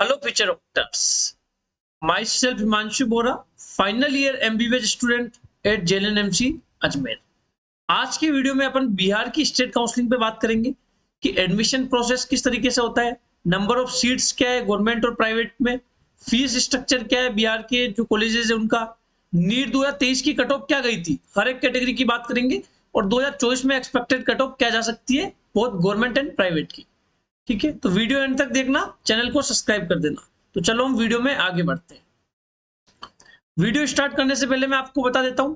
Hello future doctors. Myself Himanshu Bora, final year MBBS student at JLNMC Ajmer. आज की video में अपन बिहार की state counselling पे बात करेंगे कि एडमिशन प्रोसेस किस तरीके से होता है, नंबर ऑफ सीट्स क्या है गवर्नमेंट और प्राइवेट में, फीस स्ट्रक्चर क्या है, बिहार के जो कॉलेजेस है उनका, नीट 2023 की कट ऑफ क्या गई थी, हर एक कैटेगरी की बात करेंगे और 2024 में एक्सपेक्टेड कट ऑफ क्या जा सकती है बोथ गवर्नमेंट एंड प्राइवेट की। ठीक है, तो वीडियो एंड तक देखना, चैनल को सब्सक्राइब कर देना। तो चलो हम वीडियो में आगे बढ़ते हैं। वीडियो स्टार्ट करने से पहले मैं आपको बता देता हूं,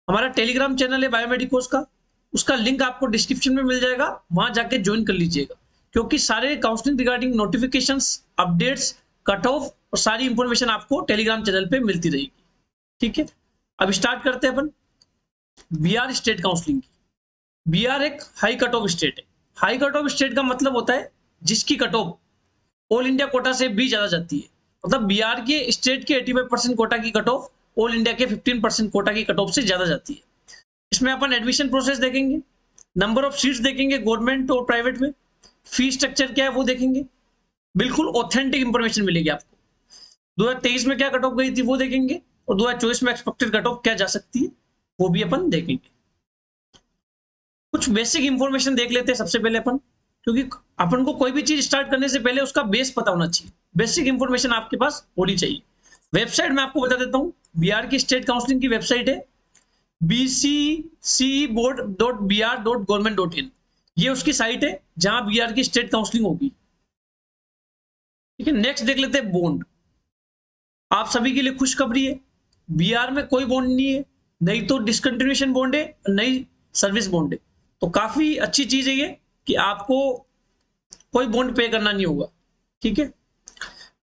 हमारा टेलीग्राम चैनल है बायोमेडिकोस का, उसका लिंक आपको डिस्क्रिप्शन में मिल जाएगा, वहां जाके ज्वाइन कर लीजिएगा, क्योंकि सारे counselling regarding notifications, updates, cut off और सारी इंफॉर्मेशन आपको टेलीग्राम चैनल पे मिलती रहेगी। ठीक है, अब स्टार्ट करते हैं अपन बिहार स्टेट काउंसलिंग की। बिहार एक हाई कट ऑफ स्टेट है। हाई कट ऑफ स्टेट का मतलब होता है जिसकी cut off all India quota से भी ज्यादा जाती है। मतलब बिहार के स्टेट के 85% कोटा की कट ऑफ ऑल इंडिया के 15% कोटा की कट ऑफ से ज्यादा जाती है। इसमें अपन एडमिशन प्रोसेस देखेंगे, नंबर ऑफ सीट्स देखेंगे गवर्नमेंट और प्राइवेट में, फी स्ट्रक्चर क्या है वो देखेंगे, बिल्कुल ऑथेंटिक इंफॉर्मेशन मिलेगी आपको। 2023 में क्या कट ऑफ गई थी वो देखेंगे और 2024 में एक्सपेक्टेड कट ऑफ क्या जा सकती है वो भी अपन देखेंगे। कुछ बेसिक इंफॉर्मेशन देख लेते हैं सबसे पहले अपन, क्योंकि अपन को कोई भी चीज स्टार्ट करने से पहले उसका बेस पता होना चाहिए, बेसिक इंफॉर्मेशन आपके पास होनी चाहिए। वेबसाइट मैं आपको बता देता हूं, बिहार की स्टेट काउंसलिंग की वेबसाइट है bceboard.br.government.in। ये उसकी साइट है जहां बिहार की स्टेट काउंसलिंग होगी। ठीक है, नेक्स्ट देख लेते हैं बॉन्ड। आप सभी के लिए खुशखबरी है, बिहार में कोई बॉन्ड नहीं है, नहीं तो डिसकंटिन्यूएशन बॉन्ड है, नहीं सर्विस बॉन्ड है। तो काफी अच्छी चीज है ये कि आपको कोई बॉन्ड पे करना नहीं होगा। ठीक है,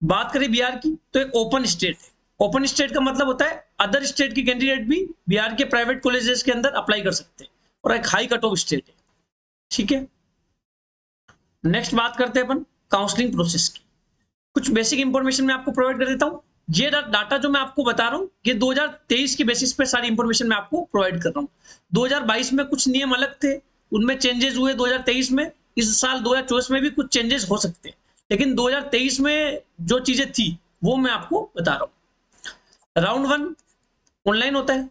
बात करें बिहार की तो एक ओपन स्टेट है। ओपन स्टेट का मतलब होता है अदर स्टेट के कैंडिडेट भी बिहार के प्राइवेट कॉलेजेस के अंदर अप्लाई कर सकते हैं, और एक हाई कट ऑफ स्टेट है। ठीक है, नेक्स्ट बात करते हैं अपन काउंसलिंग प्रोसेस की। कुछ बेसिक इंफॉर्मेशन मैं आपको प्रोवाइड कर देता हूं। ये डाटा जो मैं आपको बता रहा हूं ये 2023 की बेसिस पे सारी इंफॉर्मेशन मैं आपको प्रोवाइड कर रहा हूं। 2022 में कुछ नियम अलग थे, उनमें चेंजेस हुए 2023 में, इस साल 2024 में भी कुछ चेंजेस हो सकते हैं, लेकिन 2023 में जो चीजें थी वो मैं आपको बता रहा हूं। राउंड 1 ऑनलाइन होता है,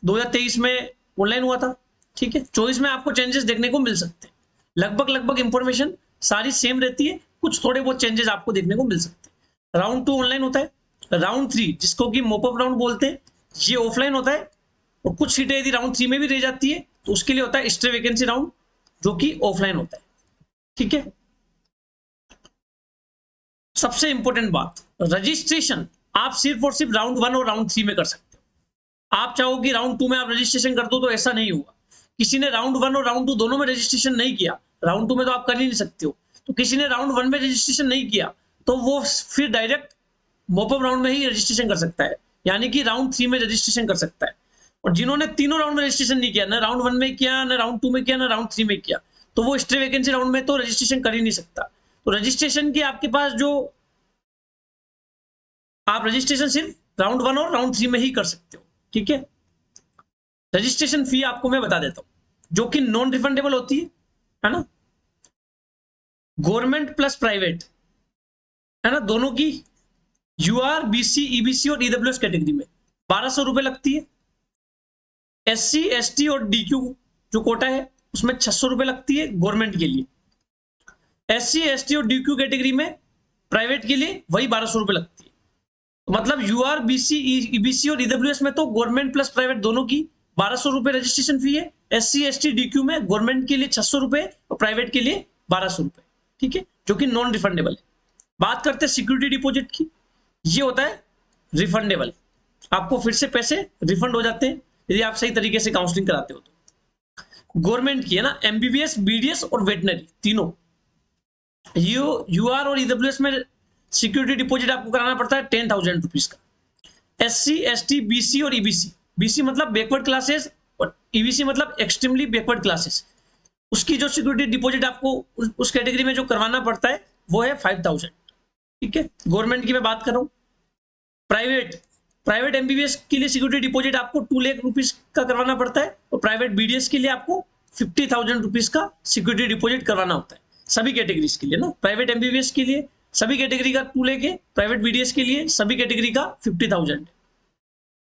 2023 में ऑनलाइन हुआ था। ठीक है, 24 में आपको चेंजेस देखने को मिल सकते हैं। लगभग इंफॉर्मेशन सारी सेम रहती है, कुछ थोड़े बहुत चेंजेस आपको देखने को मिल सकते हैं। राउंड 2 ऑनलाइन होता है। राउंड 3 जिसको कि मॉपअप राउंड बोलते हैं, ये ऑफलाइन होता है, और कुछ सीटें यदि राउंड 3 में भी रह जाती है तो उसके लिए होता है स्टे वैकेंसी राउंड, जो कि ऑफलाइन होता है। ठीक है, सबसे इंपॉर्टेंट बात, रजिस्ट्रेशन आप सिर्फ और सिर्फ राउंड 1 और राउंड 3 में कर सकते हो। आप चाहो कि राउंड 2 में आप रजिस्ट्रेशन कर दो तो ऐसा नहीं होगा। किसी ने राउंड 1 और राउंड 2 दोनों में रजिस्ट्रेशन नहीं किया, राउंड 2 में तो आप कर ही नहीं सकते हो, तो किसी ने राउंड 1 में रजिस्ट्रेशन नहीं किया तो वो फिर डायरेक्ट मॉपअप राउंड में ही रजिस्ट्रेशन कर सकता है, यानी कि राउंड 3 में रजिस्ट्रेशन कर सकता है। और जिन्होंने तीनों राउंड में रजिस्ट्रेशन नहीं किया, ना राउंड 1 में किया, ना राउंड 2 में किया, ना राउंड 3 में किया, तो वो स्टे वैकेंसी राउंड में तो रजिस्ट्रेशन कर ही नहीं सकता। तो रजिस्ट्रेशन की आपके पास जो आप रजिस्ट्रेशन सिर्फ राउंड 1 और राउंड 3 में ही कर सकते हो। ठीक है, रजिस्ट्रेशन फी आपको मैं बता देता हूं, जो कि नॉन रिफंडेबल होती है ना। गवर्नमेंट प्लस प्राइवेट है ना, दोनों की यूआर, बीसी, ईबीसी और ईडब्ल्यूएस कैटेगरी में 1200 रुपए लगती है। एससी, एसटी और डीक्यू जो कोटा है उसमें 600 रुपए लगती है गवर्नमेंट के लिए। एससी, एसटी और डीक्यू कैटेगरी में प्राइवेट के लिए वही 1200 रुपए लगती है। तो मतलब यूआर, बीसी, ईबीसी और ईडब्ल्यूएस में तो गवर्नमेंट प्लस प्राइवेट दोनों की 1200 रुपए रजिस्ट्रेशन फी है। एससी, एसटी, डीक्यू में गवर्नमेंट के लिए 600 रुपए और प्राइवेट के लिए 1200 रुपए। ठीक है, जो कि नॉन रिफंडेबल है। बात करते हैं सिक्योरिटी डिपॉजिट की, ये होता है रिफंडेबल, आपको फिर से पैसे रिफंड हो जाते हैं यदि आप सही तरीके से काउंसलिंग कराते हो तो। गवर्नमेंट की है ना, एमबीबीएस, बीडीएस और वेटनरी तीनों, यूआर और ईडब्ल्यूएस में सिक्योरिटी डिपॉजिट आपको कराना पड़ता है 10,000 रुपीज का। एससी, एसटी, बीसी और ईबीसी, बीसी मतलब बैकवर्ड क्लासेस और ईबीसी मतलब एक्सट्रीमली बैकवर्ड क्लासेस, उसकी जो सिक्योरिटी डिपॉजिट आपको उस कैटेगरी में जो करवाना पड़ता है वो है 5,000। ठीक है, गवर्नमेंट की मैं बात कर रहा हूं। प्राइवेट एमबीबीएस के लिए सिक्योरिटी डिपॉजिट आपको 2 लाख रुपीज का करवाना पड़ता है, और प्राइवेट बीडीएस के लिए आपको 50,000 रुपीज का सिक्योरिटी डिपॉजिट करवाना होता है, सभी कैटेगरीज के लिए ना। प्राइवेट एमबीबीएस के लिए सभी कैटेगरी का 2 लेके प्राइवेट बीडीएस के लिए सभी कैटेगरी का 50,000।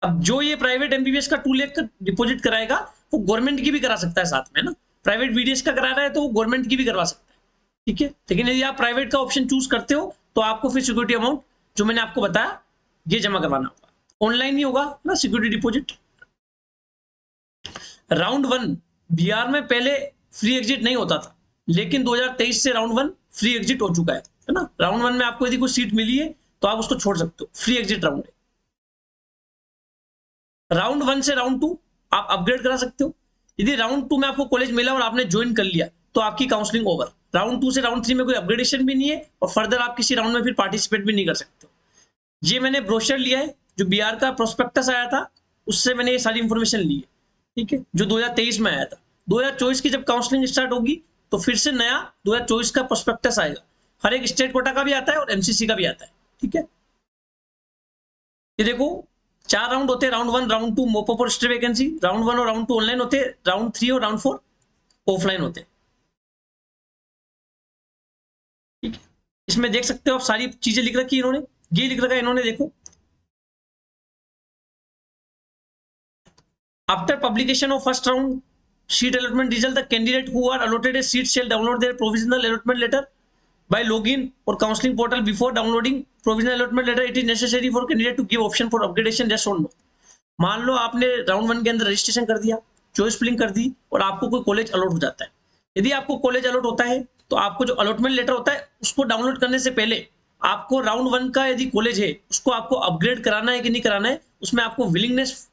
अब जो ये प्राइवेट एमबीबीएस का 2 लाख का डिपॉजिट कराएगा वो गवर्नमेंट की भी करा सकता है साथ में ना, प्राइवेट बीडीएस का करा रहा है तो वो गवर्नमेंट की भी करवा सकता है, ठीक है। लेकिन यदि आप प्राइवेट का ऑप्शन चूज करते हो तो आपको फिर सिक्योरिटी अमाउंट जो मैंने आपको बताया ये जमा करवाना होगा, ऑनलाइन ही होगा ना सिक्योरिटी डिपॉजिट। राउंड 1 बिहार में पहले फ्री एग्जिट नहीं होता था, लेकिन 2023 से राउंड 1 फ्री एग्जिट हो चुका है ना। राउंड 1 में आपको यदि कोई सीट मिली है तो आप उसको छोड़ सकते हो, फ्री एग्जिट राउंड है। राउंड 1 से राउंड 2 आप अपग्रेड करा सकते हो। यदि राउंड 2 में आपको कॉलेज मिला और आपने ज्वाइन कर लिया तो आपकी काउंसलिंग ओवर। राउंड 2 से राउंड 3 में कोई अपग्रेडेशन भी नहीं है और फर्दर आप किसी राउंड में फिर पार्टिसिपेट भी नहीं कर सकते। ये मैंने ब्रोशर लिया है जो बिहार का प्रोस्पेक्टस आया था उससे मैंने ये सारी इंफॉर्मेशन ली है, ठीक है, जो 2023 में आया था। 2024 की जब काउंसलिंग स्टार्ट होगी तो फिर से नया 2024 का प्रोस्पेक्टस आएगा। हर एक स्टेट कोटा का भी आता है और एमसीसी का भी आता है, ठीक है। ये देखो 4 राउंड होते हैं, round 1 round 2 mop up for stay vacancy, round 1 और राउंड 2 ऑनलाइन होते हैं, राउंड 3 और राउंड 4 ऑफलाइन होते हैं, ठीक है। इसमें देख सकते हो आप सारी चीजें लिख रखी है इन्होंने, ये लिख रखा है इन्होंने, देखो after publication of first round seat allotment result the candidate who are allotted a seat shall download their provisional allotment letter by login or counseling portal before downloading provisional allotment letter. It is necessary for candidate to give option for upgradation, yes or no. मान लो आपने round 1 के अंदर registration कर दिया, choice filling कर दी और आपको कोई कॉलेज अलॉट हो जाता है। यदि आपको कॉलेज अलॉट होता है तो आपको जो अलॉटमेंट लेटर होता है उसको डाउनलोड करने से पहले आपको राउंड 1 का यदि कॉलेज है उसको आपको अपग्रेड कराना है कि नहीं कराना है, उसमें आपको विलिंगनेस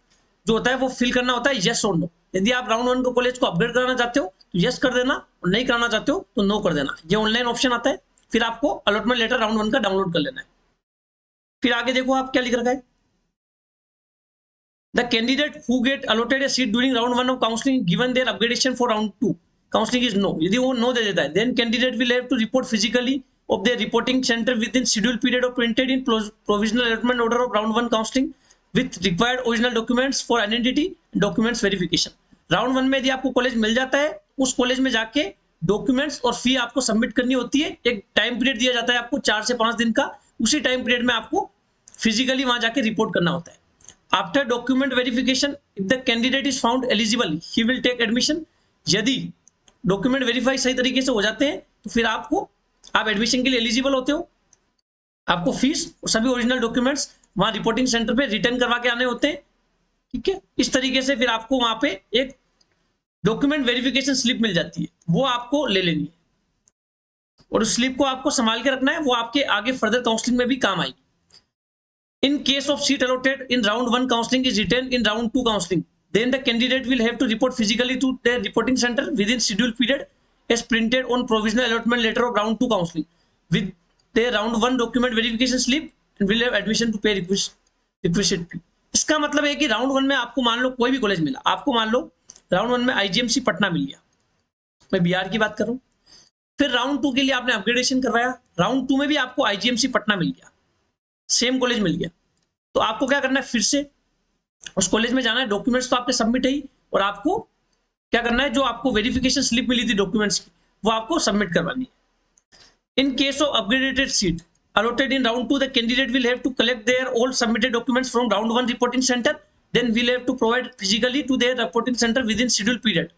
जो होता है वो फिल करना होता है, यस और नो। यदि आप राउंड 1 को कॉलेज को अपग्रेड कराना चाहते हो तो यस कर देना और नहीं कराना चाहते हो तो नो कर देना। ये ऑनलाइन ऑप्शन आता है, फिर आपको अलॉटमेंट लेटर राउंड 1 का डाउनलोड कर लेना है। फिर आगे देखो आप क्या लिख रखा है, the candidate who get allotted a seat during round 1 of counselling given their upgradation for round 2 counselling is no. यदि वो नो दे देता है then candidate will have to report physically of their reporting centre within schedule period of printed in provisional allotment order of round 1 counselling with required original documents for identity documents verification. Round 1 में यदि आपको college मिल जाता है उस college में जाके documents और फी आपको सबमिट करनी होती है। एक टाइम पीरियड दिया जाता है आपको 4 से 5 दिन का, उसी टाइम पीरियड में आपको फिजिकली वहां जाके रिपोर्ट करना होता है। After document verification if the candidate is found eligible he will take admission. यदि डॉक्यूमेंट वेरीफाई सही तरीके से हो जाते हैं तो फिर आप एडमिशन के लिए एलिजिबल होते हो। आपको फीस और सभी ओरिजिनल डॉक्यूमेंट्स वहां रिपोर्टिंग सेंटर पे रिटर्न करवा के आने होते हैं, ठीक है। इस तरीके से फिर आपको वहां पे एक डॉक्यूमेंट वेरिफिकेशन स्लिप मिल जाती है, वो आपको ले लेनी है और उस स्लिप को आपको संभाल के रखना है, वो आपके आगे फर्दर काउंसलिंग में भी काम आएगी। In case of seat allotted in round 1 counselling is retain in round 2 counselling then the candidate will have to report physically to their reporting centre within schedule period as printed on provisional allotment letter of round 2 counselling with their round 1 document verification slip and will have admission to pay requisite fee. इसका मतलब है कि round 1 में आपको मान लो कोई भी college मिला, आपको मान लो राउंड 1 में आईजीएमसी पटना मिल गया, मैं बिहार की बात कर रहा हूं। फिर राउंड 2 के लिए आपने अपग्रेडेशन करवाया, राउंड 2 में भी आपको आईजीएमसी पटना मिल गया, सेम कॉलेज मिल गया, तो आपको क्या करना है, फिर से उस कॉलेज में जाना है। डॉक्यूमेंट्स तो आपके सबमिट है ही और आपको क्या करना है, जो आपको वेरिफिकेशन स्लिप मिली थी डॉक्यूमेंट्स की वो आपको सबमिट करवानी है। इन case of upgraded seat allotted in round 2 the candidate will have to collect their all submitted documents from round 1 reporting center, then will have to provide physically to their reporting center within scheduled period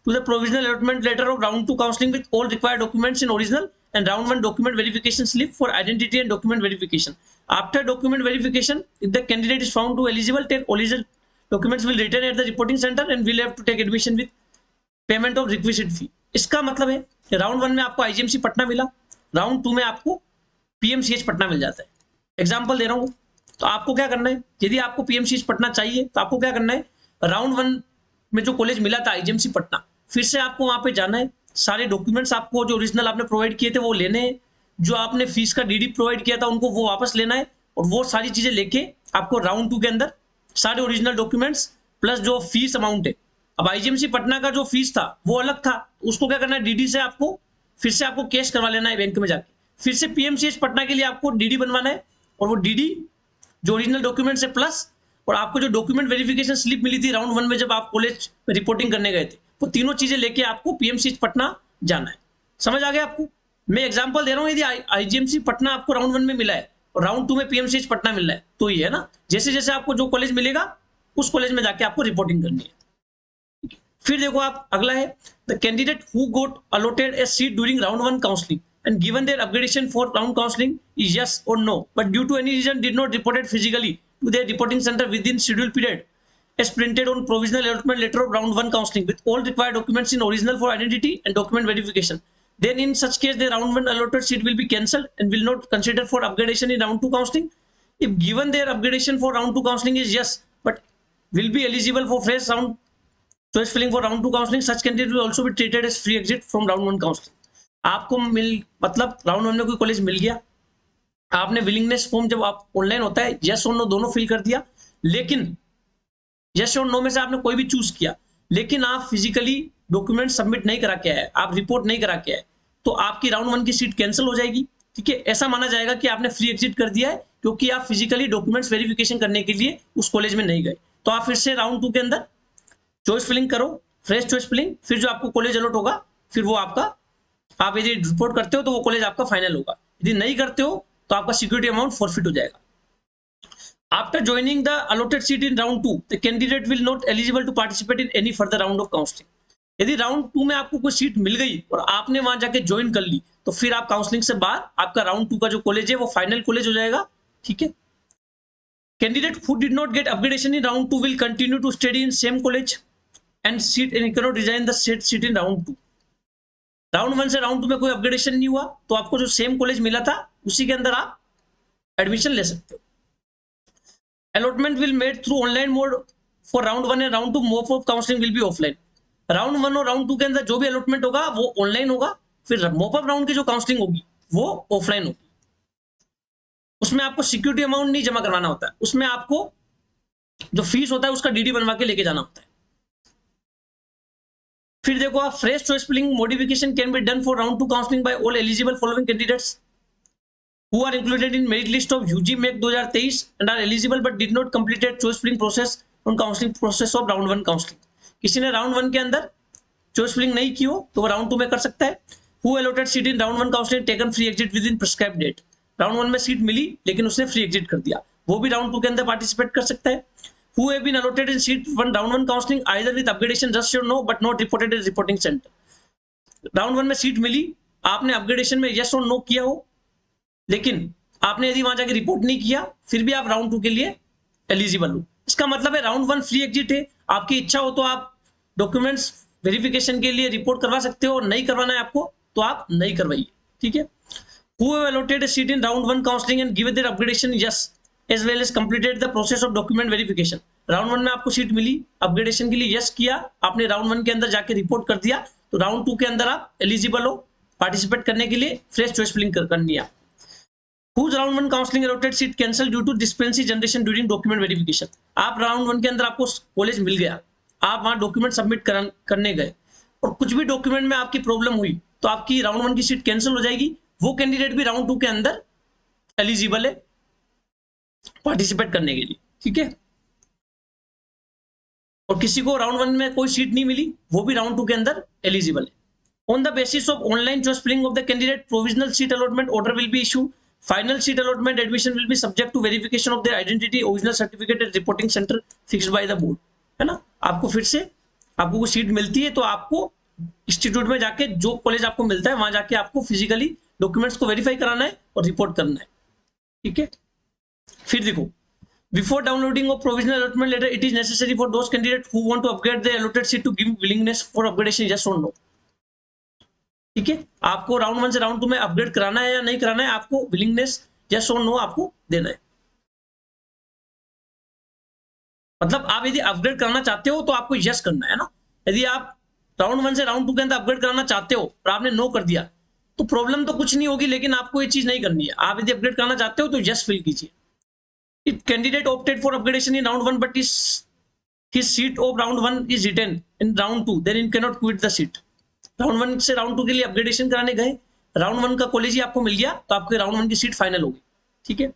to the provisional allotment letter of round 2 counseling with all required documents in original and round 1 document verification slip for identity and document verification. After document verification, if the candidate is found to eligible, take original documents will return at the reporting center and will have to take admission with payment of requisite fee. इसका मतलब है round 1 में आपको IGMC Patna मिला, round 2 में आपको PMCH Patna मिल जाता है। एग्जांपल दे रहा हूं, तो आपको क्या करना है, यदि आपको पीएमसीएच पटना चाहिए तो आपको क्या करना है, राउंड 1 में जो कॉलेज मिला था आईजीएमसी पटना, फिर से आपको वहां पे जाना है, सारे डॉक्यूमेंट्स आपको जो ओरिजिनल आपने प्रोवाइड किए थे वो लेने हैं, जो आपने फीस का डीडी प्रोवाइड किया था उनको वो वापस लेना है और वो सारी चीजें लेके आपको राउंड 2 के अंदर सारे ओरिजिनल डॉक्यूमेंट्स प्लस जो फीस अमाउंट है, अब आईजीएमसी पटना का जो फीस था वो अलग था, उसको क्या करना है, डीडी से आपको फिर से आपको कैश करवा लेना है बैंक में जाके, फिर से पीएमसीएच पटना के लिए आपको डीडी बनवाना है और वो डीडी जो ओरिजिनल डॉक्यूमेंट्स है प्लस और आपको जो डॉक्यूमेंट वेरिफिकेशन स्लिप मिली थी राउंड 1 में जब आप कॉलेज रिपोर्टिंग करने गए थे, वो तीनों चीजें लेके आपको पीएमसीएच पटना जाना है। समझ आ गया आपको? मैं एग्जांपल दे रहा हूँ, यदि आईजीएमसी पटना आपको राउंड 1 में मिला है और राउंड 2 में पीएमसीएच पटना मिल रहा है, तो ये है ना, जैसे जैसे आपको जो कॉलेज मिलेगा उस कॉलेज में जाके आपको रिपोर्टिंग करनी है। फिर देखो आप अगला है, the candidate who got allotted a seat during round 1 counselling and given their upgradation for round counseling is yes or no, but due to any reason did not reported physically to their reporting center within scheduled period as printed on provisional allotment letter of round 1 counseling with all required documents in original for identity and document verification, then in such case the round 1 allotted seat will be cancelled and will not consider for upgradation in round 2 counseling. If given their upgradation for round 2 counseling is yes but will be eligible for fresh round choice filling for round 2 counseling, such candidate will also be treated as free exit from round 1 counseling. आपको मतलब round 1 में कोई college मिल गया, आपने willingness form जब आप online होता है यस और नो दोनों फिल कर दिया, लेकिन यस और नो में से आपने कोई भी चूज किया, लेकिन आप फिजिकली डॉक्यूमेंट सबमिट नहीं करा के आए, आप रिपोर्ट नहीं करा के आए, तो आपकी राउंड 1 की सीट कैंसिल हो जाएगी। ठीक है, ऐसा माना जाएगा कि आपने फ्री एग्जिट कर दिया है क्योंकि आप फिजिकली डॉक्यूमेंट्स वेरिफिकेशन करने के लिए उस कॉलेज में नहीं गए। तो आप फिर से राउंड 2 के अंदर चॉइस फिलिंग करो, फ्रेश चॉइस फिलिंग, फिर जो आपको कॉलेज अलॉट होगा फिर वो आपका, आप यदि रिपोर्ट करते हो तो वो कॉलेज आपका फाइनल होगा, यदि नहीं करते हो तो आपका सिक्योरिटी अमाउंट फॉरफिट हो जाएगा। After joining the allotted seat in round 2 the candidate will not eligible to participate in any further round of counselling. यदि राउंड 2 में आपको कोई सीट मिल गई और आपने वहां जाके ज्वाइन कर ली तो फिर आप काउंसलिंग से बाहर, आपका राउंड 2 का जो कॉलेज है वो फाइनल कॉलेज हो जाएगा। ठीक है, candidate who did not get upgradation in round 2 will continue to study in same college and seat and can not resign the set seat in round 2। Round 1 से round 2 में कोई upgradation नहीं हुआ तो आपको जो सेम कॉलेज मिला था उसी के अंदर आप एडमिशन ले सकते हो। Allotment will made through online mode for round 1 and round 2, mode of counselling will be offline. Round 1 और राउंड 2 के अंदर जो भी अलॉटमेंट होगा वो ऑनलाइन होगा, फिर मोप अप राउंड की जो काउंसलिंग होगी वो ऑफलाइन होगी। उसमें आपको सिक्योरिटी अमाउंट नहीं जमा करवाना होता है, उसमें आपको जो फीस होता है उसका डीडी बनवा के लेके जाना होता है। फिर देखो आप, fresh choice filling modification can be done for round 2 counselling by all eligible following candidates who are included in merit list of UG MEC 2023 and are eligible but did not completed choice filling process on counseling process of round 1 counseling। किसी ने round 1 के अंदर choice filling नहीं की हो तो वो round 2 में कर सकता है। Who allotted seat in round 1 counseling taken free exit within prescribed date। Round 1 में सीट मिली लेकिन उसने फ्री एग्जिट कर दिया, वो भी राउंड 2 के अंदर पार्टिसिपेट कर सकता है। Who have been allotted in seat round 1 counseling either with upgradation just or no but not reported at reporting center। Round 1 में सीट मिली, आपने अपग्रेडेशन में यस और नो किया हो, लेकिन आपने यदि वहां जाके रिपोर्ट नहीं किया फिर भी आप राउंड 2 के लिए एलिजिबल हो। इसका मतलब है राउंड 1 फ्री एग्जिट है, आपकी इच्छा हो तो आप डॉक्यूमेंट्स वेरिफिकेशन के लिए रिपोर्ट करवा सकते हो, नहीं करवाना है आपको तो आप नहीं करवाइए। ठीक है, who have allotted a seat in round 1 counseling and given their upgradation yes as well as completed the process of document verification। Round 1 में आपको सीट मिली, अपग्रेडेशन के लिए यस किया, आपने राउंड 1 के अंदर जाके रिपोर्ट कर दिया तो राउंड 2 के अंदर आप एलिजिबल हो पार्टिसिपेट करने के लिए, फ्रेश चॉइस फिलिंग करनी है। Whose round 1 counseling allotted seat cancelled due to discrepancy generation during document verification। आप राउंड 1 के अंदर आपको कॉलेज मिल गया, आप वहां डॉक्यूमेंट सबमिट करने गए और कुछ भी डॉक्यूमेंट में आपकी प्रॉब्लम हुई तो आपकी राउंड 1 की सीट कैंसिल हो जाएगी, वो कैंडिडेट भी राउंड 2 के अंदर एलिजिबल है पार्टिसिपेट करने के लिए। ठीक है, और किसी को राउंड 1 में कोई सीट नहीं मिली वो भी राउंड 2 के अंदर एलिजिबल है। On the basis of online choice filling of the candidate provisional seat allotment order will be issue. Final seat allotment admission will be subject to verification of their identity, original certificate at reporting center fixed by the board। है ना, आपको फिर से आपको कोई seat मिलती है तो आपको इंस्टीट्यूट में जाके जो कॉलेज आपको मिलता है वहां जाके आपको फिजिकली डॉक्यूमेंट्स को वेरीफाई कराना है और रिपोर्ट करना है। ठीक है, फिर देखो, before downloading of provisional allotment letter it is necessary for those candidate who want to upgrade their allotted seat to give willingness for upgradation yes और नो। ठीक है, आपको राउंड 1 से राउंड 2 में अपग्रेड कराना है या नहीं कराना है, आपको विलिंगनेस यस और नो आपको देना है। मतलब आप यदि अपग्रेड करना चाहते हो तो आपको यस करना है ना। यदि आप राउंड 1 से राउंड 2 के अंदर अपग्रेड कराना चाहते हो और आपने नो कर दिया तो प्रॉब्लम तो कुछ नहीं होगी, लेकिन आपको ये चीज नहीं करनी है। आप यदि अपग्रेड कराना चाहते हो तो यस फिल कीजिए। If candidate opted for upgradation in round 1 but his seat of round 1 is written in round 2 then it cannot quit the seat। Round 1 से राउंड 2 के लिए अपग्रेडेशन कराने गए, राउंड 1 का कॉलेज ही आपको मिल गया तो आपके राउंड 1 की सीट फाइनल होगी। ठीक है,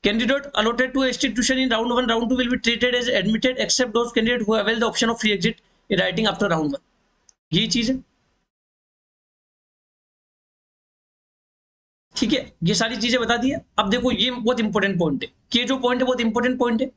candidate allotted to institution in round 1 round 2 will be treated as admitted except those candidate who avail the option of free exit in writing after round 1। ये चीज है। ठीक है, ये सारी चीजें बता दी है। अब देखो ये बहुत इंपॉर्टेंट पॉइंट है, ये जो पॉइंट है बहुत इंपॉर्टेंट पॉइंट है।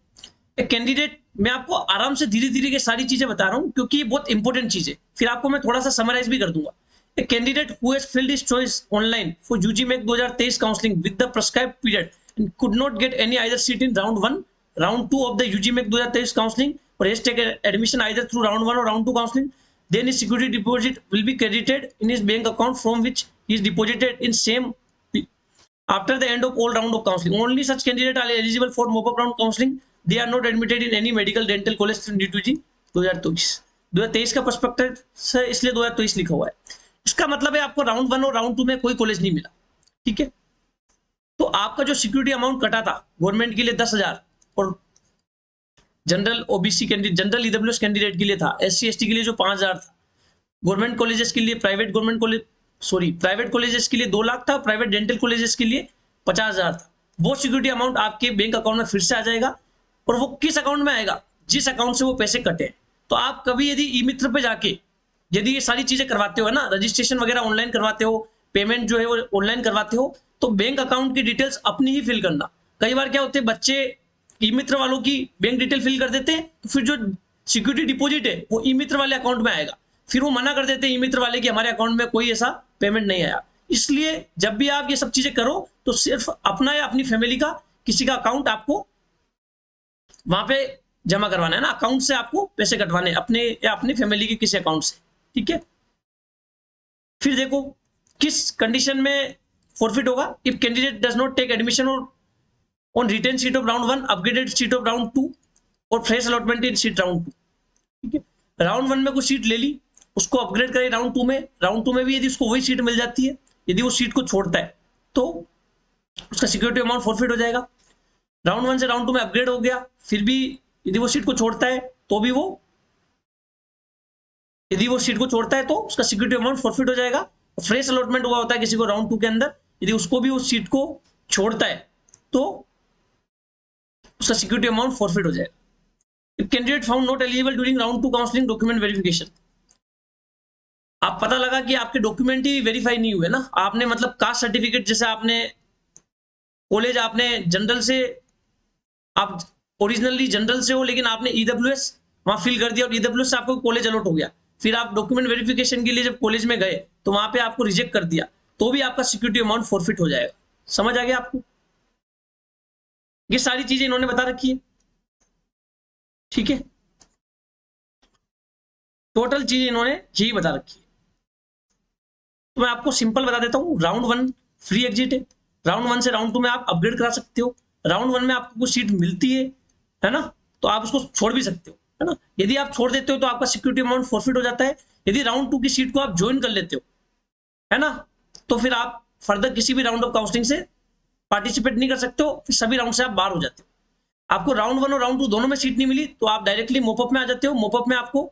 एक कैंडिडेट, मैं आपको आराम से धीरे धीरे के सारी चीजें बता रहा हूं क्योंकि ये बहुत इंपॉर्टेंट चीज है, फिर आपको मैं थोड़ा सा समराइज भी कर दूंगा। A candidate who has filled his choice online for UGMEC 2023 counseling with the prescribed period and could not get any either seat in round 1, round 2 of the UGMEC 2023 counseling or has taken admission either through round 1 or round 2 counseling, then his security deposit will be credited in his bank account from which he is deposited in same after the end of all round of counseling. Only such candidates are eligible for mop-up round counseling. They are not admitted in any medical dental college due to 2023 का perspective है, इसलिए 2023 लिखा हुआ है। इसका मतलब है आपको राउंड 1 और राउंड 2 में कोई कॉलेज नहीं मिला, ठीक है। तो आपका जो सिक्योरिटी अमाउंट कटा था गवर्नमेंट के लिए 10,000 और general OBC candidate, general EWS candidate के लिए था, एससी एसटी के लिए जो 5,000 था, गवर्नमेंट कॉलेजेस के लिए, प्राइवेट कॉलेजेस के लिए 2 लाख था, प्राइवेट डेंटल कॉलेजेस के लिए 50,000 था। वो सिक्योरिटी अमाउंट आपके बैंक अकाउंट में फिर से आ जाएगा। और वो किस अकाउंट में आएगा? जिस अकाउंट से वो पैसे कटे। तो आप कभी यदि ई मित्र पे जाके यदि ये सारी चीजें करवाते हो ना, रजिस्ट्रेशन वगैरह ऑनलाइन करवाते हो, पेमेंट जो है वो ऑनलाइन करवाते हो, तो बैंक अकाउंट की डिटेल्स अपनी ही फिल करना। कई बार क्या होते हैं, बच्चे ई मित्र वालों की बैंक डिटेल फिल कर देते हैं, तो फिर जो सिक्योरिटी डिपॉजिट है वो ई मित्र वाले अकाउंट में आएगा, फिर वो मना कर देते हैं ई मित्र वाले कि हमारे अकाउंट में कोई ऐसा पेमेंट नहीं आया। इसलिए जब भी आप ये सब चीजें करो तो सिर्फ अपना या अपनी फैमिली का किसी का अकाउंट आपको वहां पे जमा करवाना है ना, अकाउंट से आपको पैसे कटवाने अपने या अपनी फैमिली के किसी अकाउंट से, ठीक है। फिर देखो किस कंडीशन में फॉरफिट होगा। If candidate does not take admission on retained seat of round 1, upgraded seat of round 2 और fresh allotment in seat round 2, ठीक है। राउंड 1 में कोई सीट ले ली, उसको अपग्रेड करे राउंड 2 में, राउंड 2 में भी यदि उसको वही सीट मिल जाती है, यदि वो सीट को छोड़ता है तो उसका सिक्योरिटी अमाउंट फॉरफिट हो जाएगा। राउंड 1 से राउंड 2 में अपग्रेड हो गया, फिर भी यदि वो सीट को छोड़ता है तो भी यदि वो सीट को छोड़ता है तो उसका सिक्योरिटी अमाउंट फॉरफिट हो जाएगा। फ्रेश अलॉटमेंट हुआ होता है किसी को राउंड 2 के अंदर, यदि उसको भी उस सीट को छोड़ता है तो उसका सिक्योरिटी अमाउंट फॉरफिट हो जाएगा। If candidate found not eligible during round 2 counselling document verification, आप पता लगा कि आपके डॉक्यूमेंट ही वेरीफाई नहीं हुए ना, आपने मतलब कास्ट सर्टिफिकेट, जैसे आपने कॉलेज आपने जनरल से, आप ओरिजिनली जनरल से हो लेकिन आपने ईडब्ल्यूएस वहां फिल कर दिया और ईडब्ल्यूएस से आपको कॉलेज अलॉट हो गया, फिर आप डॉक्यूमेंट वेरिफिकेशन के लिए जब कॉलेज में गए तो वहां पे आपको रिजेक्ट कर दिया, तो भी आपका सिक्योरिटी अमाउंट फॉरफिट हो जाएगा। समझ आ गया आपको? ये सारी चीजें इन्होंने बता रखी है, ठीक है। टोटल चीज इन्होंने यही बता रखी है। तो मैं आपको सिंपल बता देता हूं, राउंड 1 फ्री एग्जिट है, राउंड 1 से राउंड 2 में आप अपग्रेड करा सकते हो। राउंड 1 में आपको कुछ सीट मिलती है ना, तो आप उसको छोड़ भी सकते हो, है ना। यदि आप छोड़ देते हो तो आपका सिक्योरिटी अमाउंट फॉरफिट हो जाता है। यदि राउंड 2 की सीट को आप ज्वाइन कर लेते हो, है ना, तो फिर आप फर्दर किसी भी राउंड ऑफ काउंसलिंग से पार्टिसिपेट नहीं कर सकते हो, फिर सभी राउंड से आप बाहर हो जाते हो। आपको राउंड 1 और राउंड 2 दोनों में सीट नहीं मिली तो आप डायरेक्टली मोपअप में आ जाते हो, मोपअप में आपको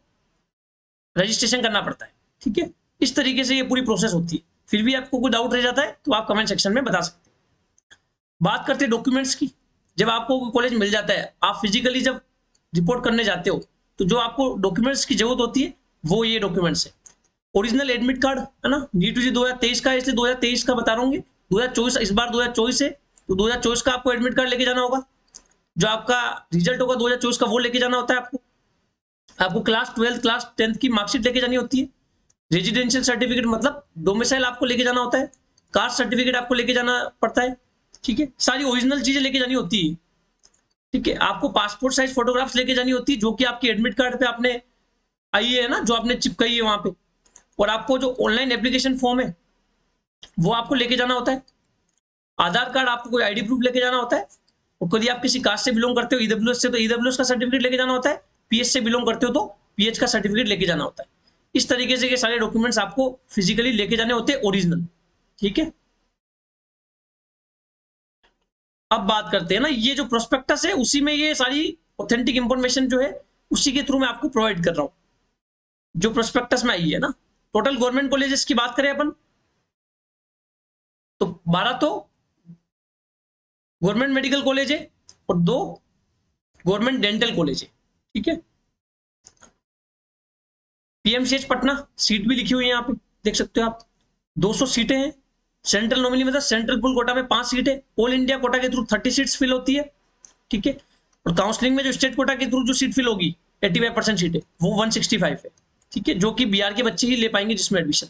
रजिस्ट्रेशन करना पड़ता है, ठीक है। इस तरीके से ये पूरी प्रोसेस होती है। फिर भी आपको कोई डाउट रह जाता है तो आप कमेंट सेक्शन में बता सकते हैं। बात करते हैं डॉक्यूमेंट्स की। जब आपको कॉलेज मिल जाता है, आप फिजिकली जब रिपोर्ट करने जाते हो तो जो आपको डॉक्यूमेंट्स की जरूरत होती है वो ये डॉक्यूमेंट्स है। ओरिजिनल एडमिट कार्ड, है ना, नीट 2023 का, इसलिए 2023 का बता रहा हूँ, 2024 इस बार 2024 है तो 2024 का आपको एडमिट कार्ड लेके जाना होगा। जो आपका रिजल्ट होगा 2024 का वो लेके जाना होता है आपको क्लास 12 क्लास 10 की मार्कशीट लेके जानी होती है। रेजिडेंशियल सर्टिफिकेट मतलब डोमिसाइल आपको लेके जाना होता है। कास्ट सर्टिफिकेट आपको लेके जाना पड़ता है, ठीक है। सारी ओरिजिनल चीजें लेके जानी होती है, ठीक है। आपको पासपोर्ट साइज फोटोग्राफ्स लेके जानी होती है जो कि आपकी एडमिट कार्ड पे आपने आई है ना, जो आपने चिपकाई है वहां पे। और आपको जो ऑनलाइन एप्लीकेशन फॉर्म है वो आपको लेके जाना होता है। आधार कार्ड, आपको कोई आईडी प्रूफ लेके जाना होता है। और यदि आप किसी कास्ट से बिलोंग करते हो, ईडब्ल्यूएस से, तो ईडब्ल्यूएस का सर्टिफिकेट लेके जाना होता है। पीएच से बिलोंग करते हो तो पीएच का सर्टिफिकेट लेके जाना होता है। इस तरीके से ये सारे डॉक्यूमेंट्स आपको फिजिकली लेके जाने होते हैं ओरिजिनल, ठीक है। अब बात करते हैं ना, ये जो प्रोस्पेक्टस है उसी में ये सारी ऑथेंटिक इंफॉर्मेशन जो है उसी के थ्रू मैं आपको प्रोवाइड कर रहा हूं, जो प्रोस्पेक्टस में आई है ना। टोटल गवर्नमेंट कॉलेजेस की बात करें अपन तो 12 तो गवर्नमेंट मेडिकल कॉलेज है और 2 गवर्नमेंट डेंटल कॉलेज है, ठीक है। पीएमसीएच पटना सीट भी लिखी हुई है यहाँ पे, देख सकते हो आप, 200 सीटें हैं, सेंट्रल नॉमिनी मतलब सेंट्रल पूल कोटा में 5 सीट है, ऑल इंडिया कोटा के थ्रू 30 सीट्स फिल होती है, ठीक है। और काउंसलिंग में जो स्टेट कोटा के थ्रू जो सीट फिल होगी 85% सीट है, वो 165 है, ठीक है, जो कि बिहार के बच्चे ही ले पाएंगे जिसमें एडमिशन।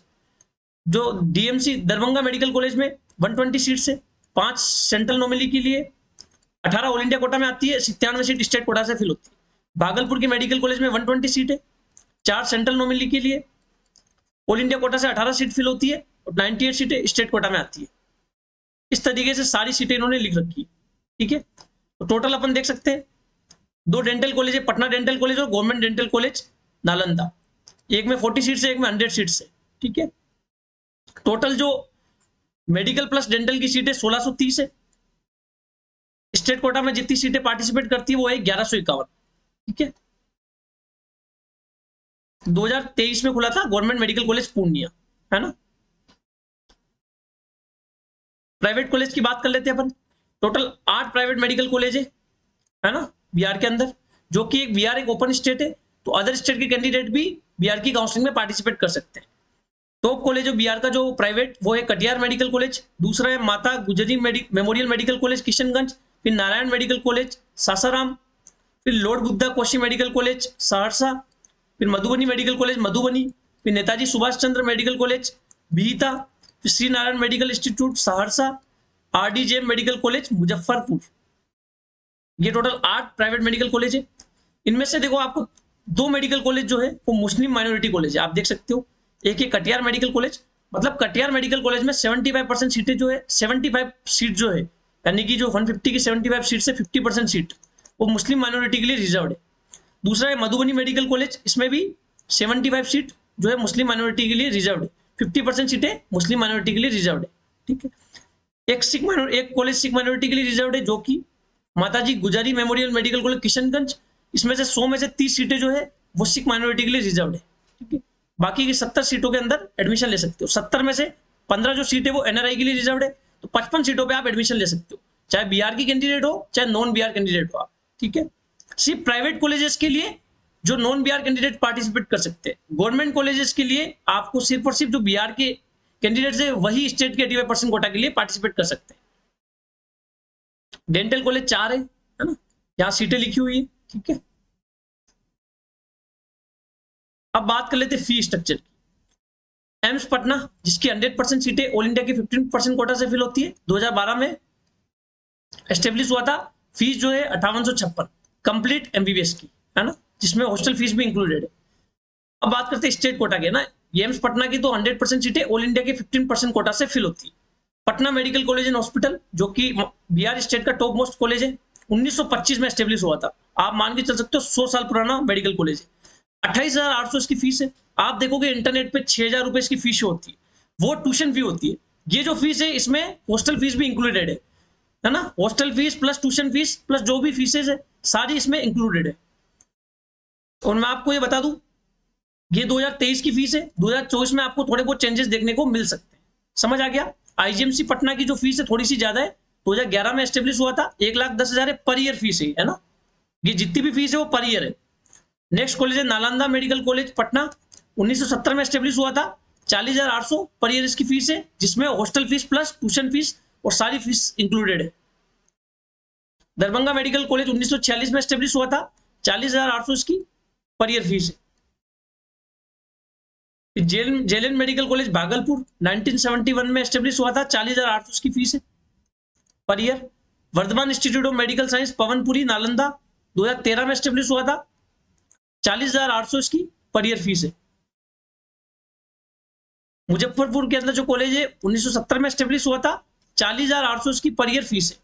जो डीएमसी दरभंगा मेडिकल कॉलेज में 120 सीट्स है, 5 सेंट्रल नॉमिनी के लिए, 18 ऑल इंडिया कोटा में आती है, 97 सीट स्टेट कोटा से फिल होती है। भागलपुर के मेडिकल कॉलेज में 120 सीट है, 4 सेंट्रल नॉमिनी के लिए, ऑल इंडिया कोटा से 18 सीट फिल होती है और 98 सीटें स्टेट कोटा में आती है। इस तरीके से सारी सीटें इन्होंने लिख रखी है, ठीक है। तो टोटल अपन देख सकते हैं 2 डेंटल कॉलेज है, पटना डेंटल कॉलेज और गवर्नमेंट डेंटल कॉलेज नालंदा, एक में 40 सीट्स है, एक में 100 सीट्स है, ठीक है। टोटल जो मेडिकल प्लस डेंटल की सीटें 1630 है। स्टेट कोटा में जितनी सीटें पार्टिसिपेट करती है वो है 1151, ठीक है। 2023 में खुला था गवर्नमेंट मेडिकल कॉलेज पूर्णिया, है ना। प्राइवेट कॉलेज की बात कर लेते हैं अपन। टोटल 8 प्राइवेट मेडिकल कॉलेज है ना बिहार के अंदर, जो कि एक बिहार एक ओपन स्टेट है, तो अदर स्टेट के कैंडिडेट भी बिहार की काउंसलिंग में पार्टिसिपेट कर सकते हैं। टॉप कॉलेज ऑफ बिहार का जो प्राइवेट वो है कटिहार मेडिकल कॉलेज, दूसरा है माता गुजरी मेमोरियल मेडिकल कॉलेज किशनगंज, फिर नारायण मेडिकल कॉलेज सासाराम, फिर Lord Buddha Koshi medical college Saharsa, फिर मधुबनी मेडिकल कॉलेज मधुबनी, फिर नेताजी सुभाष चंद्र मेडिकल कॉलेज बिहिता, फिर Shri Narayan medical institute Saharsa, RDJM medical college Muzaffarpur. ये टोटल 8 प्राइवेट मेडिकल कॉलेज है। इनमें से देखो आपको 2 मेडिकल कॉलेज जो है वो मुस्लिम माइनॉरिटी कॉलेज है, आप देख सकते हो। एक है कटिहार मेडिकल कॉलेज, मतलब कटिहार मेडिकल कॉलेज में 75% सीटें जो है 75 सीट जो है, यानी कि जो 150 की 75 सीट से 50% सीट वो मुस्लिम माइनॉरिटी के लिए रिजर्व है। दूसरा है मधुबनी मेडिकल कॉलेज, इसमें भी 75 सीट जो है मुस्लिम माइनॉरिटी के लिए रिजर्व है, 50% सीटें मुस्लिम माइनॉरिटी के लिए रिजर्व है, ठीक है। एक कॉलेज सिख माइनॉरिटी के लिए रिजर्व है, जो कि माताजी गुजारी मेमोरियल मेडिकल कॉलेज किशनगंज, इसमें से 100 में से 30 सीटें जो है वो सिख माइनॉरिटी के लिए रिजर्व है, ठीक है। बाकी की 70 सीटों के अंदर एडमिशन ले सकते हो। 70 में से 15 जो सीट है वो एनआरआई के लिए रिजर्व है, तो 55 सीटों पे आप एडमिशन ले सकते हो, चाहे बिहार की कैंडिडेट हो चाहे नॉन बिहार कैंडिडेट हो आप, ठीक है। सिर्फ प्राइवेट कॉलेजेस के लिए जो नॉन बिहार कैंडिडेट पार्टिसिपेट कर सकते हैं, गवर्नमेंट कॉलेजेस के लिए आपको सिर्फ और सिर्फ जो बिहार के कैंडिडेट्स है वही स्टेट के 85% कोटा के लिए पार्टिसिपेट कर सकते हैं। डेंटल कॉलेज 4 है ना, यहाँ सीटें लिखी हुई है, ठीक है। अब बात कर लेते हैं फी स्ट्रक्चर की। एम्स पटना जिसकी 100% सीटें ऑल इंडिया की 15% कोटा से फिल होती है, 2012 में एस्टेब्लिश हुआ था। फीस जो है 5856 कंप्लीट एमबीबीएस की, है ना, जिसमें हॉस्टल फीस भी इंक्लूडेड है। अब बात करते हैं स्टेट कोटा के ना। एम्स पटना की तो 100% सीटें ऑल इंडिया के 15% कोटा से फिल होती है। Patna medical college and hospital जो कि बिहार स्टेट का टॉप मोस्ट कॉलेज है, 1925 में एस्टेब्लिश हुआ था। आप मान के चल सकते हो 100 साल पुराना मेडिकल कॉलेज है। 28,800 इसकी फीस है। आप देखोगे इंटरनेट पे 6,000 रुपए इसकी फीस होती है, वो ट्यूशन फी होती है। ये जो फीस है इसमें हॉस्टल फीस भी इंक्लूडेड है ना। Hostel fees plus tuition fees plus जो भी फीसेज है सारी इसमें इंक्लूडेड है। और मैं आपको ये बता दूं, ये 2023 की फीस है, 2024 में आपको थोड़े बहुत चेंजेस देखने को मिल सकते हैं। समझ आ गया। आईजीएमसी पटना की जो फीस है थोड़ी सी ज्यादा है, 2011 में एस्टेब्लिश हुआ था, 1,10,000 पर ईयर फीस है ना। ये जितनी भी फीस है वो पर ईयर है। नेक्स्ट कॉलेज है नालंदा मेडिकल कॉलेज पटना, 1970 में एस्टेब्लिश हुआ था, 40,800 पर ईयर इसकी फीस है, जिसमें hostel fees plus tuition fees और सारी फीस इंक्लूडेड है। दरभंगा मेडिकल कॉलेज 1946 में एस्टेब्लिश हुआ था, 40,800 इसकी पर ईयर फीस है। जेएलएन मेडिकल कॉलेज भागलपुर 1971 में एस्टेब्लिश हुआ था, 40,800 इसकी फीस है per year. Vardhaman institute of medical science Pawapuri Nalanda 2013 में एस्टेब्लिश हुआ था, 40,800 इसकी पर ईयर फीस है। मुजफ्फरपुर के अंदर जो कॉलेज है 1970 में एस्टेब्लिश हुआ था, 40,800 इसकी पर ईयर फीस है,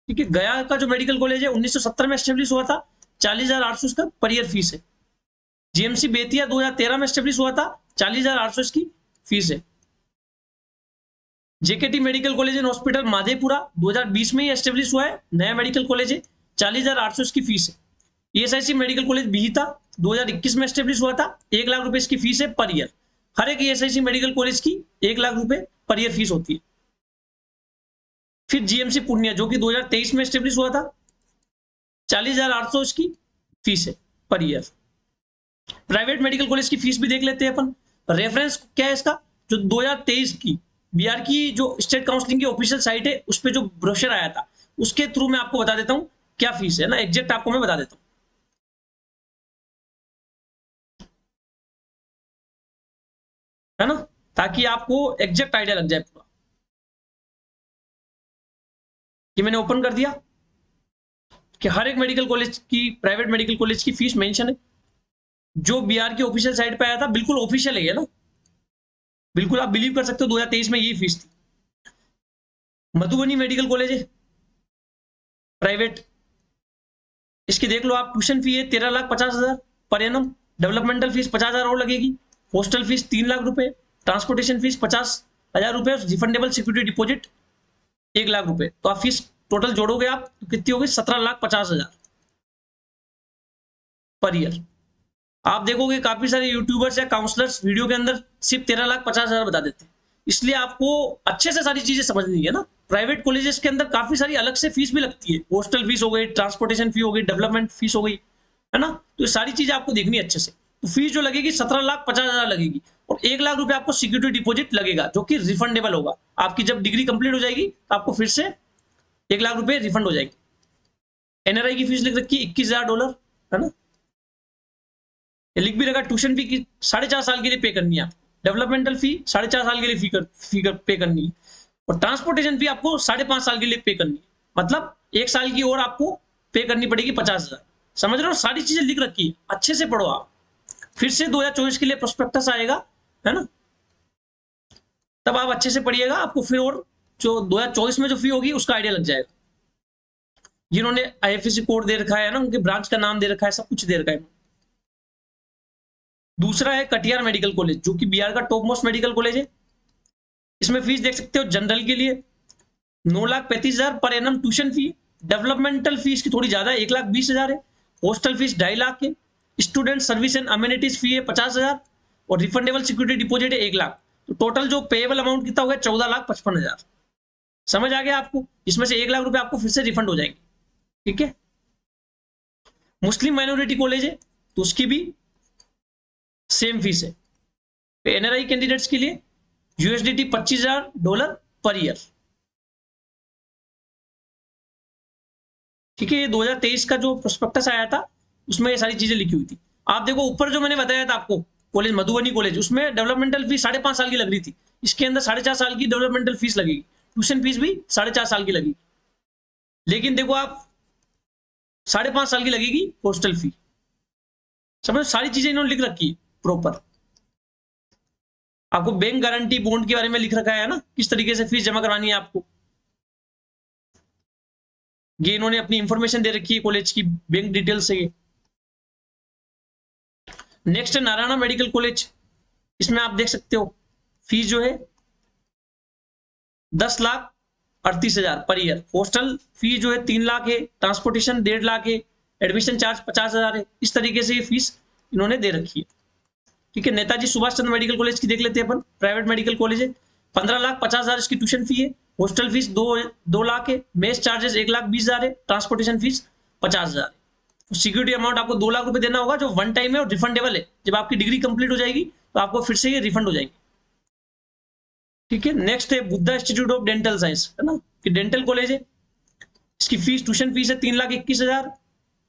ठीक है। गया का जो मेडिकल कॉलेज है 1970 में एस्टेब्लिश हुआ था, 40,800 इसका पर ईयर फीस है। जीएमसी बेतिया 2013 में एस्टेब्लिश हुआ था, 40,800 इसकी फीस है। JKT medical college and hospital Madhepura 2020 में ही एस्टेब्लिश हुआ है, नया मेडिकल कॉलेज है, 40,800 इसकी फीस है। ईएसआईसी मेडिकल कॉलेज बिहिता 2021 में एस्टेब्लिश हुआ था, 1 लाख रुपए इसकी फीस है पर ईयर। हर एक ईएसआईसी मेडिकल कॉलेज की 1 लाख रुपए पर ईयर फीस होती है। फिर जीएमसी पूर्णिया जो कि 2023 में एस्टेब्लिश हुआ था, 40,800 इसकी फीस है per year. Private medical college की फीस भी देख लेते हैं अपन। रेफरेंस क्या है इसका, जो 2023 की बिहार की जो स्टेट काउंसलिंग की ऑफिशियल साइट है उस पर जो ब्रोशर आया था उसके थ्रू मैं आपको बता देता हूँ क्या फीस है ना, एग्जैक्ट आपको मैं बता देता हूँ, है ना, ताकि आपको एग्जैक्ट आइडिया लग जाए पूरा। कि मैंने ओपन कर दिया कि हर एक मेडिकल कॉलेज की, प्राइवेट मेडिकल कॉलेज की फीस मेंशन है, जो बिहार की ऑफिशियल साइट पे आया था, बिल्कुल ऑफिशियल है ना, बिल्कुल आप बिलीव कर सकते हो 2023 में यही फीस थी। मधुबनी मेडिकल कॉलेज है प्राइवेट, इसकी देख लो आप, ट्यूशन फी है 13,50,000 पर एनम, डेवलपमेंटल फीस 50,000 और लगेगी, हॉस्टल फीस 3 लाख रुपए, ट्रांसपोर्टेशन फीस 50,000 रुपए, रिफंडेबल सिक्योरिटी डिपॉजिट 1 लाख रुपए। तो आप फीस टोटल जोड़ोगे आप तो कितनी होगी, 17,50,000 पर ईयर। आप देखोगे काफी सारे यूट्यूबर्स या काउंसलर्स वीडियो के अंदर सिर्फ 13,50,000 बता देते हैं, इसलिए आपको अच्छे से सारी चीजें समझनी है ना। प्राइवेट कॉलेजेस के अंदर काफी सारी अलग से फीस भी लगती है, हॉस्टल फीस हो गई, ट्रांसपोर्टेशन फी हो गई, डेवलपमेंट फीस हो गई, है ना, तो ये सारी चीजें आपको देखनी है अच्छे से। तो फीस जो लगेगी 17,50,000 लगेगी, और 1 लाख रुपए आपको सिक्योरिटी डिपॉजिट लगेगा जो कि रिफंडेबल होगा। आपकी जब डिग्री कंप्लीट हो जाएगी तो आपको फिर से 1 लाख रुपए रिफंड हो जाएंगे। एनआरआई की फीस लिख रखी है $21,000, है ना, लिख भी रखा, ट्यूशन फी की 4.5 साल के लिए पे करनी है, डेवलपमेंटल फी 4.5 साल के लिए फी पे करनी है, और ट्रांसपोर्टेशन फी आपको 5.5 साल के लिए पे करनी है, मतलब 1 साल की और आपको पे करनी पड़ेगी 50,000। समझ रहे हो, सारी चीजें लिख रखी है, अच्छे से पढ़ो आप। फिर से 2024 के लिए प्रोस्पेक्टस आएगा, है ना, तब आप अच्छे से पढ़िएगा, आपको फिर और जो 2024 में जो फी होगी उसका आइडिया लग जाएगा। जिन्होंने आईएफएससी कोड दे रखा है ना, उनके ब्रांच का नाम दे रखा है, सब कुछ दे रखा है। दूसरा है कटिहार मेडिकल कॉलेज, जो कि बिहार का टॉप मोस्ट मेडिकल कॉलेज है। इसमें फीस देख सकते हो, जनरल के लिए 9,35,000 per annum tuition fee, developmental fees की थोड़ी ज्यादा है, 1,20,000 है, हॉस्टल फीस 2.5 लाख है, स्टूडेंट सर्विस एंड अम्यूनिटीज फी है 50,000, और रिफंडेबल सिक्योरिटी डिपॉजिट है 1 लाख। तो टोटल जो पेएबल अमाउंट कितना होगा, 14,55,000। समझ आ गया आपको, इसमें से 1 लाख रुपए आपको फिर से रिफंड हो जाएंगे। ठीक है, मुस्लिम माइनॉरिटी कॉलेज है तो उसकी भी सेम फीस है। एनआरआई कैंडिडेट्स के लिए यूएसडीटी $25,000 पर ईयर। ठीक है, ये 2023 का जो प्रोस्पेक्टस आया था उसमें ये सारी चीजें लिखी हुई थी। आप देखो ऊपर जो मैंने बताया था आपको, कॉलेज मधुबनी कॉलेज, उसमें डेवलपमेंटल फीस 5.5 साल की लग रही थी, इसके अंदर 4.5 साल की डेवलपमेंटल फीस लगेगी, ट्यूशन फीस भी 4.5 साल की लगेगी। लेकिन देखो आप 5.5 साल की लगेगी हॉस्टल फी। समझो, सारी चीजें इन्होंने लिख रखी है प्रॉपर। आपको बैंक गारंटी बॉन्ड के बारे में लिख रखा है ना, किस तरीके से फीस जमा करानी है आपको, ये इन्होंने अपनी इंफॉर्मेशन दे रखी है कॉलेज की बैंक डिटेल से। नेक्स्ट है नारायणा मेडिकल कॉलेज, इसमें आप देख सकते हो फीस जो है 10,38,000 पर ईयर, हॉस्टल फी जो है 3 लाख है, ट्रांसपोर्टेशन 1.5 लाख है, एडमिशन चार्ज 50,000 है। इस तरीके से ये फीस इन्होंने दे रखी है। ठीक है, नेताजी सुभाष चंद्र मेडिकल कॉलेज की देख लेते हैं अपन, प्राइवेट मेडिकल कॉलेज है, 15,50,000 इसकी ट्यूशन फी है, हॉस्टल फीस 2 लाख है, मेस चार्जेस 1,20,000 है, ट्रांसपोर्टेशन फीस 50,000 है। सिक्योरिटी अमाउंट आपको 2 लाख रुपए देना होगा, जो वन टाइम है और रिफंडेबल है। जब आपकी डिग्री कंप्लीट हो जाएगी तो आपको फिर से ये रिफंड हो जाएंगे। ठीक है, नेक्स्ट है Buddha institute of dental science, है ना, कि डेंटल कॉलेज है, इसकी फीस, ट्यूशन फीस है 3,21,000,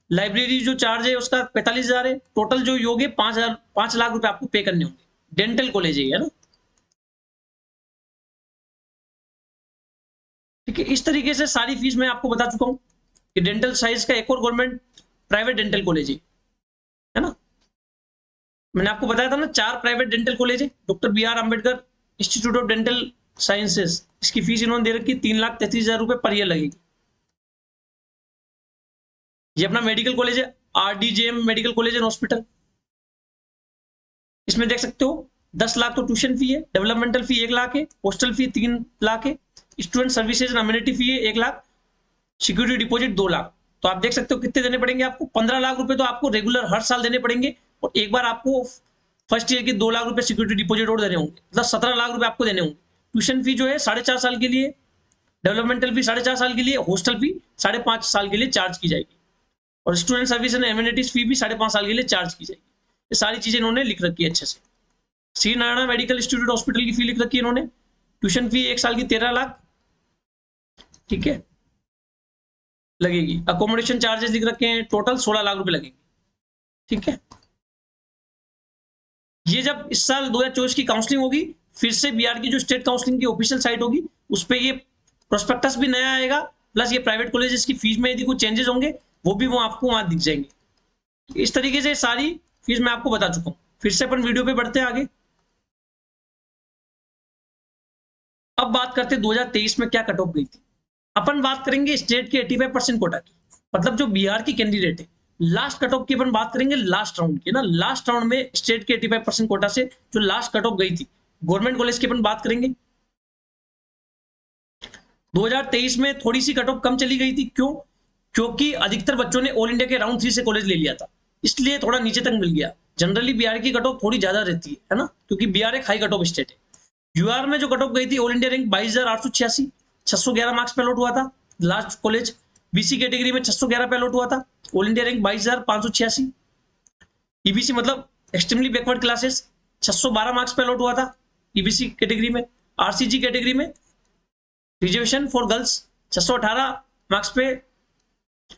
लाइब्रेरी जो चार्ज है उसका 45,000 है, टोटल जो योग है 5 लाख रुपए आपको पे करने होंगे। डेंटल कॉलेज है ना। ठीक है, इस तरीके से सारी फीस मैं आपको बता चुका हूं कि डेंटल साइंस का एक और गवर्नमेंट प्राइवेट डेंटल कॉलेज है ना। मैंने आपको बताया था ना 4 प्राइवेट डेंटल कॉलेज है, doctor B R Ambedkar institute of dental sciences, इसकी फीस इन्होंने दे रखी 3,33,000 रुपए पर ईयर लगेगी। ये अपना मेडिकल कॉलेज है, आरडीजेएम मेडिकल कॉलेज एंड हॉस्पिटल, इसमें देख सकते हो 10 लाख तो ट्यूशन फी है, डेवलपमेंटल फी 1 लाख है, हॉस्टल फी 3 लाख है, स्टूडेंट सर्विसेज एंड अम्यूनिटी फी है 1 लाख, सिक्योरिटी डिपॉजिट 2 लाख। तो आप देख सकते हो कितने देने पड़ेंगे आपको, 15 लाख रुपए तो आपको रेगुलर हर साल देने पड़ेंगे, और एक बार आपको फर्स्ट ईयर के 2 लाख रुपए सिक्योरिटी डिपॉजिट और देने होंगे, मतलब 17 लाख रुपए आपको देने होंगे। ट्यूशन फी जो है 4.5 साल के लिए, डेवलपमेंटल फी 4.5 साल के लिए, हॉस्टल फी 5.5 साल के लिए चार्ज की जाएगी, और स्टूडेंट सर्विस एंड एमिनिटीज फी भी 5.5 साल के लिए चार्ज की जाएगी। ये सारी चीजें इन्होंने लिख रखी है अच्छे से। Shri Narayan medical institute hospital की फी लिख रखी है इन्होंने ट्यूशन फी 1 साल की 13 लाख, ठीक है, लगेगी। अकोमोडेशन चार्जेस लिख रखे हैं, टोटल 16 लाख रुपए लगेंगे, ठीक है। ये जब इस साल 2024 की काउंसलिंग होगी, फिर से बिहार की जो स्टेट काउंसलिंग की ऑफिशियल साइट होगी उस पर ये प्रोस्पेक्टस भी नया आएगा, प्लस ये प्राइवेट कॉलेजेस की फीस में यदि कुछ चेंजेस होंगे वो भी वो आपको वहां दिख जाएंगे। इस तरीके से सारी फीस मैं आपको बता चुका हूं। फिर से अपन वीडियो पे बढ़ते हैं आगे। अब बात करते हैं 2023 में क्या कट ऑफ गई थी। अपन बात करेंगे स्टेट के 85% कोटा की, मतलब जो बिहार की कैंडिडेट है लास्ट कट ऑफ की अपन बात करेंगे, लास्ट राउंड की ना, लास्ट राउंड में स्टेट के 85% कोटा से जो लास्ट कट ऑफ गई थी गवर्नमेंट कॉलेज की अपन बात करेंगे। 2023 में थोड़ी सी कट ऑफ कम चली गई थी, क्यों? क्योंकि अधिकतर बच्चों ने ऑल इंडिया के राउंड 3 से कॉलेज ले लिया था, इसलिए थोड़ा नीचे तक मिल गया। जनरली बिहार की कट ऑफ थोड़ी ज्यादा रहती है ना, क्योंकि बिहार एक हाई कट ऑफ स्टेट है। यूआर में जो कट ऑफ गई थी ऑल इंडिया रैंक 22,886, 611 मार्क्स पे अलॉट हुआ था लास्ट कॉलेज। बीसी कैटेगरी में 611 पे अलॉट हुआ था, ऑल इंडिया रैंक 22,586। ईबीसी मतलब एक्सट्रीमली बैकवर्ड क्लासेस 612 मार्क्स पे अलॉट हुआ था ईबीसी कैटेगरी में। आरसीजी कैटेगरी में रिजर्वेशन फॉर गर्ल्स 618 मार्क्स पे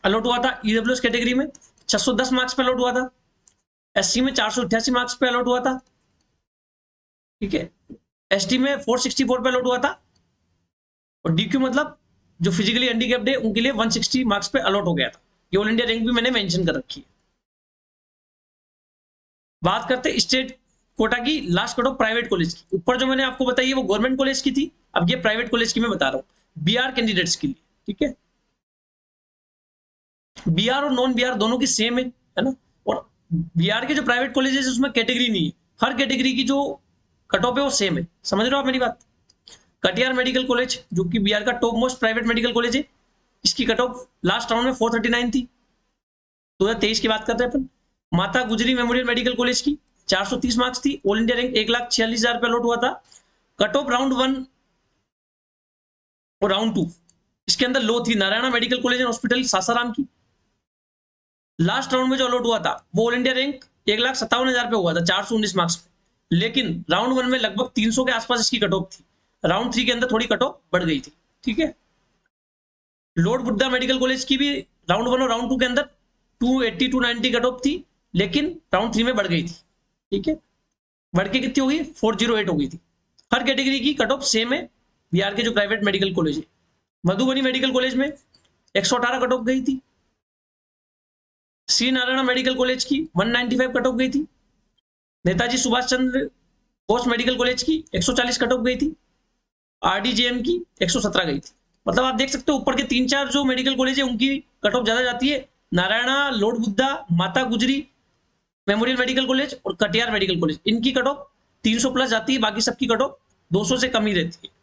अलॉट हुआ था। ईडब्ल्यूएस कैटेगरी में 610 मार्क्स पे अलॉट हुआ था। एससी में 488 मार्क्स पे अलॉट हुआ था, ठीक है। एसटी में 464 पे अलॉट हुआ था, और डीक्यू मतलब जो फिजिकली हैंडीकैप्ड है उनके लिए 160 मार्क्स पे अलॉट हो गया था। ये ऑल इंडिया रैंक भी मैंने मेंशन कर रखी है। बात करते स्टेट कोटा की last cut off private college की। ऊपर जो मैंने आपको बताई है वो गवर्नमेंट कॉलेज की थी, अब ये प्राइवेट कॉलेज की मैं बता रहा हूं बिहार कैंडिडेट्स के लिए, ठीक है। बिहार और नॉन बिहार दोनों की सेम है ना। और बिहार के जो प्राइवेट कॉलेजेस उसमें कैटेगरी नहीं है, हर कैटेगरी की जो कट ऑफ है वो सेम है। समझ रहे हो आप मेरी बात? कटिहार मेडिकल कॉलेज जो कि बिहार का top most private medical college है, इसकी कट ऑफ लास्ट राउंड में 439 थी। 2023 की बात कर रहे हैं अपन। माता गुजरी मेमोरियल मेडिकल कॉलेज की 430 मार्क्स थी, ऑल इंडिया रैंक 1,46,000 पे अलॉट हुआ था। कट ऑफ राउंड 1 और राउंड 2 इसके अंदर लो थी। Narayana medical college and hospital Sasaram की लास्ट राउंड में जो अलॉट हुआ था वो ऑल इंडिया रैंक 1,57,000 पे हुआ था, 419 मार्क्स पे। लेकिन राउंड 1 में लगभग 300 के आसपास इसकी कट ऑफ थी। राउंड 3 के अंदर थोड़ी कट ऑफ बढ़ गई थी, ठीक है। लॉर्ड बुद्धा मेडिकल कॉलेज की भी राउंड 1 और राउंड 2 के अंदर 280 290 कट ऑफ थी, लेकिन राउंड 3 में बढ़ गई थी, ठीक है। बढ़ के कितनी हो गई? 408 हो गई थी। हर कैटेगरी की कट ऑफ सेम है बिहार के जो प्राइवेट मेडिकल कॉलेज है। मधुबनी मेडिकल कॉलेज में 118 कट ऑफ गई थी। श्री नारायण मेडिकल कॉलेज की 195 कट ऑफ गई थी। नेताजी सुभाष चंद्र बोस मेडिकल कॉलेज की 140 कट ऑफ गई थी। आरडीजेएम की 117 गई थी। मतलब आप देख सकते हो ऊपर के 3-4 जो मेडिकल कॉलेज है उनकी कट ऑफ ज्यादा जाती है। नारायणा, लॉर्ड बुद्धा, माता गुजरी मेमोरियल मेडिकल कॉलेज और कटिहार मेडिकल कॉलेज, इनकी कट ऑफ 300 प्लस जाती है, बाकी सबकी कट ऑफ 200 से कम ही रहती है,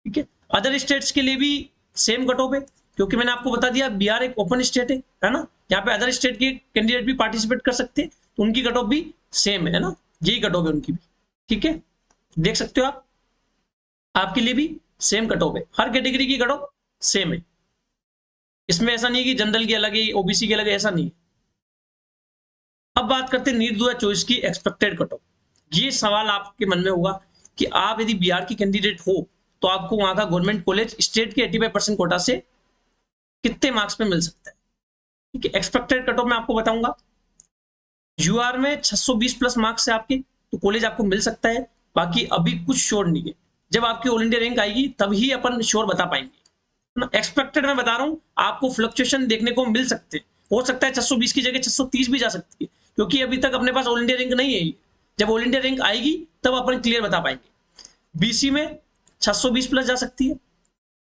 ठीक है। अदर स्टेट्स के लिए भी सेम कट ऑफ है, क्योंकि मैंने आपको बता दिया बिहार एक ओपन स्टेट है ना, यहाँ पे अदर स्टेट के कैंडिडेट भी पार्टिसिपेट कर सकते हैं, तो उनकी कट ऑफ भी सेम है ना, यही कट ऑफ है उनकी भी, ठीक है। देख सकते हो आप, आपके लिए भी सेम कट ऑफ है, हर कैटेगरी की कट ऑफ सेम है। इसमें ऐसा नहीं है कि जनरल की अलग है, ओबीसी की अलग है, ऐसा नहीं है। अब बात करते हैं नीट 2024 की एक्सपेक्टेड कट ऑफ। ये सवाल आपके मन में होगा कि आप यदि बिहार की कैंडिडेट हो तो आपको वहां का गवर्नमेंट कॉलेज स्टेट के 85% कोटा से कितने मार्क्स पे मिल सकता है, ठीक है। एक्सपेक्टेड कट ऑफ मैं आपको बताऊंगा। यूआर में 620 प्लस मार्क्स है आपके, तो कॉलेज आपको मिल सकता है, बाकी अभी कुछ श्योर नहीं है। जब आपकी ऑल इंडिया रैंक आएगी तभी अपन श्योर बता पाएंगे। एक्सपेक्टेड मैं बता रहा हूं, आपको फ्लक्चुएशन देखने को मिल सकते हैं। हो सकता है 620 की जगह 630 भी जा सकती है, क्योंकि अभी तक अपने पास ऑल इंडिया रैंक नहीं है। जब ऑल इंडिया रैंक आएगी तब अपन क्लियर बता पाएंगे। बीसी में 620 प्लस जा सकती है,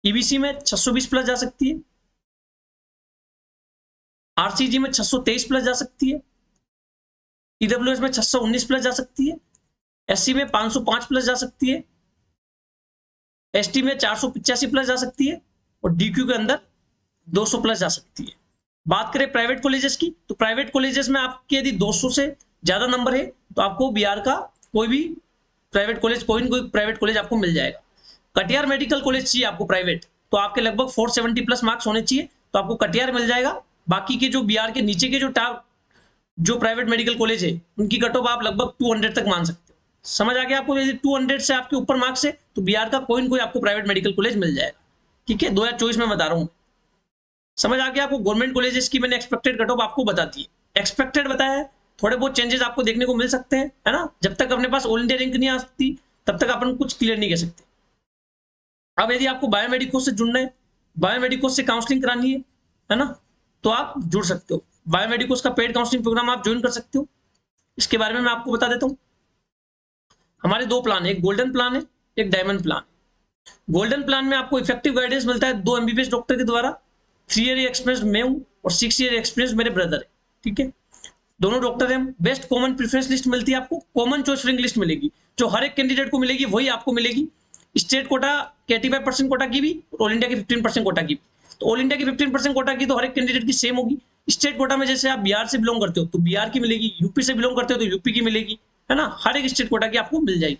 ईबीसी में 620 प्लस जा सकती है, आरसीजी में 623 प्लस जा सकती है, ईडब्ल्यूएस में 619 प्लस जा सकती है, एससी में 505 प्लस जा सकती है, एसटी में 485 प्लस जा सकती है, और डीक्यू के अंदर 200 प्लस जा सकती है। बात करें प्राइवेट कॉलेजेस की, तो प्राइवेट कॉलेजेस में आपके यदि 200 से ज्यादा नंबर है तो आपको बिहार का कोई भी प्राइवेट कॉलेज, कोई ना कोई प्राइवेट कॉलेज आपको मिल जाएगा। कटिहार मेडिकल कॉलेज चाहिए आपको प्राइवेट, तो आपके लगभग 470 प्लस मार्क्स होने चाहिए, तो आपको कटिहार मिल जाएगा। बाकी के जो बिहार के नीचे के जो प्राइवेट मेडिकल कॉलेज है उनकी कट ऑफ आप लगभग 200 तक मान सकते हो। समझ आ गया आपको? यदि 200 से आपके ऊपर मार्क्स है तो बिहार का कोई न कोई आपको प्राइवेट मेडिकल कॉलेज मिल जाएगा। ठीक है, 2024 में बता रहा हूँ। समझ आ गया आपको? गवर्नमेंट कॉलेजेस की मैंने एक्सपेक्टेड कट ऑफ आपको बता दी है, एक्सपेक्टेड बताया है, थोड़े बहुत चेंजेस आपको देखने को मिल सकते हैं, है ना। जब तक अपने पास ऑल इंडिया रैंक नहीं आ सकती तब तक अपन कुछ क्लियर नहीं कर सकते। अब यदि आपको बायोमेडिको से जुड़ना है, बायोमेडिको से काउंसलिंग करानी है ना, तो आप जुड़ सकते हो। बायोमेडिकोस का पेड काउंसलिंग प्रोग्राम आप ज्वाइन कर सकते हो। इसके बारे में मैं आपको बता देता हूँ। हमारे 2 प्लान है, एक गोल्डन प्लान है, एक डायमंड प्लान। गोल्डन प्लान में आपको इफेक्टिव गाइडेंस मिलता है 2 एमबीबीएस डॉक्टर के द्वारा। 3 ईयर एक्सपीरियंस मैं हूँ और 6 ईयर एक्सपीरियंस मेरे ब्रदर है। ठीक है, दोनों डॉक्टर हैं। बेस्ट कॉमन प्रेफरेंस लिस्ट मिलती है आपको, कॉमन चॉइस फिलिंग लिस्ट मिलेगी, जो हर एक कैंडिडेट को मिलेगी वही आपको मिलेगी। स्टेट कोटा के 85% कोटा की भी और ऑल इंडिया की 15% कोटा की भी। तो ऑल इंडिया की 15% कोटा की तो हर एक कैंडिडेट की सेम होगी। स्टेट कोटा में जैसे आप बिहार से बिलोंग करते हो तो बिहार की मिलेगी, यूपी से बिलोंग करते हो तो यूपी की मिलेगी, है ना। हर एक स्टेट कोटा की आपको मिल जाएगी।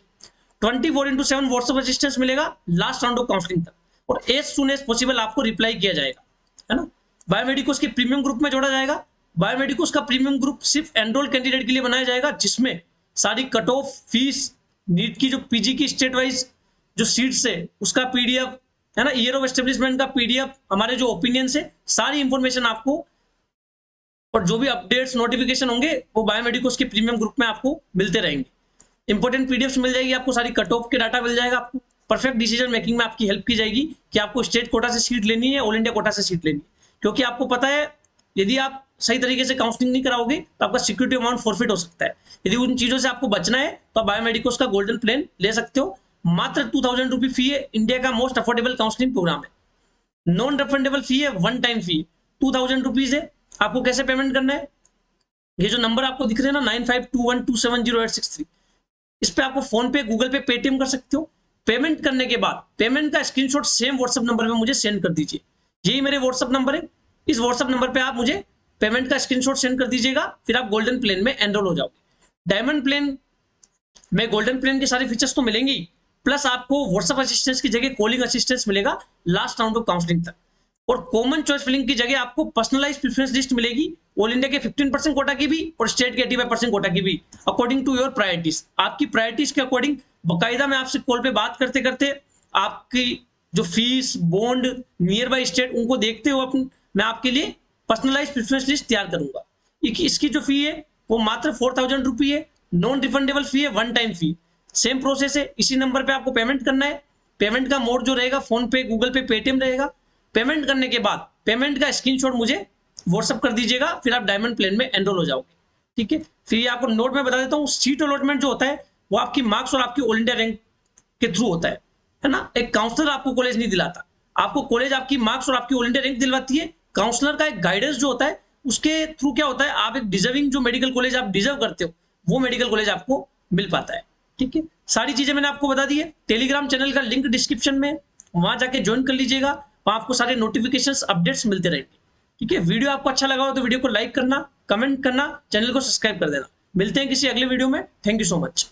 24/7 व्हाट्सएप असिस्टेंस मिलेगा लास्ट राउंड ऑफ काउंसलिंग तक, और एज सुन एज पॉसिबल आपको रिप्लाई किया जाएगा, है ना। बायोमेडिकोस के प्रीमियम ग्रुप में जोड़ा जाएगा। बायोमेडिकोस का प्रीमियम ग्रुप सिर्फ एनरोल कैंडिडेट के लिए बनाया जाएगा, जिसमें सारी कट ऑफ, फीस, नीट की जो पीजी की स्टेट वाइज जो सीट्स है उसका पीडीएफ, है ना, ईयर ऑफ एस्टेब्लिशमेंट का पीडीएफ, हमारे जो ओपिनियन है, सारी इंफॉर्मेशन आपको, और जो भी अपडेट्स नोटिफिकेशन होंगे वो बायोमेडिकोस के प्रीमियम ग्रुप में आपको मिलते रहेंगे। इंपॉर्टेंट पीडीएफ मिल जाएगी आपको, सारी कट ऑफ के डाटा मिल जाएगा आपको। परफेक्ट डिसीजन मेकिंग में आपकी हेल्प की जाएगी कि आपको स्टेट कोटा से सीट लेनी है, ऑल इंडिया कोटा से सीट लेनी है। क्योंकि आपको पता है यदि आप सही तरीके से काउंसलिंग नहीं कराओगे तो आपका सिक्योरिटी अमाउंट फॉरफिट हो सकता है। यदि उन चीजों से आपको बचना है तो आप बायोमेडिकोस का गोल्डन प्लान ले सकते हो। मात्र 2000 रुपी फी है, इंडिया का मोस्ट अफोर्डेबल काउंसलिंग प्रोग्राम है। नॉन रिफंडेबल फी है, वन टाइम फी 2000 रुपीज है। आपको कैसे पेमेंट करना है, ये जो नंबर आपको दिख रहे हैं ना 9521270863, इस पे आपको फोन पे, गूगल पे, पेटीएम कर सकते हो। पेमेंट करने के बाद पेमेंट का स्क्रीनशॉट सेम व्हाट्सएप नंबर पे मुझे सेंड कर दीजिए। यही मेरे व्हाट्सएप नंबर है, इस व्हाट्सएप नंबर पे आप मुझे पेमेंट का स्क्रीनशॉट सेंड कर दीजिएगा, फिर आप गोल्डन प्लेन में एनरोल हो जाओगे। डायमंड प्लेन में गोल्डन प्लेन के सारे फीचर्स तो मिलेंगे ही, प्लस आपको व्हाट्सएप असिस्टेंस की जगह कॉलिंग असिस्टेंस मिलेगा लास्ट राउंड ऑफ काउंसलिंग तक, और कॉमन चॉइस फिलिंग की जगह आपको पर्सनलाइज्ड प्रेफरेंस लिस्ट मिलेगी, ऑल इंडिया के 15% कोटा की भी और स्टेट के 85% कोटा की भी, अकॉर्डिंग टू योर प्रायोरिटीज। आपकी प्रायोरिटीज के अकॉर्डिंग बकायदा मैं आपसे कॉल पे बात करते करते आपकी जो fees, bond, near by state, उनको देखते हुए मैं आपके लिए पर्सनलाइज्ड प्रेफरेंस लिस्ट तैयार करूंगा। इसकी जो फी है वो मात्र 4000 रुपी है, नॉन रिफंडेबल फी है, one time fee. Same process है, इसी नंबर पे आपको पेमेंट करना है। पेमेंट का मोड जो रहेगा फोन पे, गूगल पे, पेटीएम रहेगा। पेमेंट करने के बाद पेमेंट का स्क्रीनशॉट मुझे व्हाट्सएप कर दीजिएगा, फिर आप डायमंड प्लेन में एनरोल हो जाओगे। ठीक है, फिर ये आपको नोट में बता देता हूँ, सीट अलॉटमेंट जो होता है वो आपकी मार्क्स और आपकी ऑल इंडिया रैंक के थ्रू होता है ना। एक काउंसलर आपको कॉलेज नहीं दिलाता, आपको कॉलेज आपकी मार्क्स और आपकी ऑल इंडिया रैंक दिलवाती है। काउंसलर का एक गाइडेंस जो होता है उसके थ्रू क्या होता है, आप एक डिजर्विंग जो मेडिकल कॉलेज आप डिजर्व करते हो वो मेडिकल कॉलेज आपको मिल पाता है। ठीक है, सारी चीजें मैंने आपको बता दी है। टेलीग्राम चैनल का लिंक डिस्क्रिप्शन में, वहां जाके ज्वाइन कर लीजिएगा, वहां आपको सारे नोटिफिकेशंस, अपडेट्स मिलते रहेंगे। ठीक है, वीडियो आपको अच्छा लगा हो तो वीडियो को लाइक करना, कमेंट करना, चैनल को सब्सक्राइब कर देना। मिलते हैं किसी अगले वीडियो में। Thank you so much.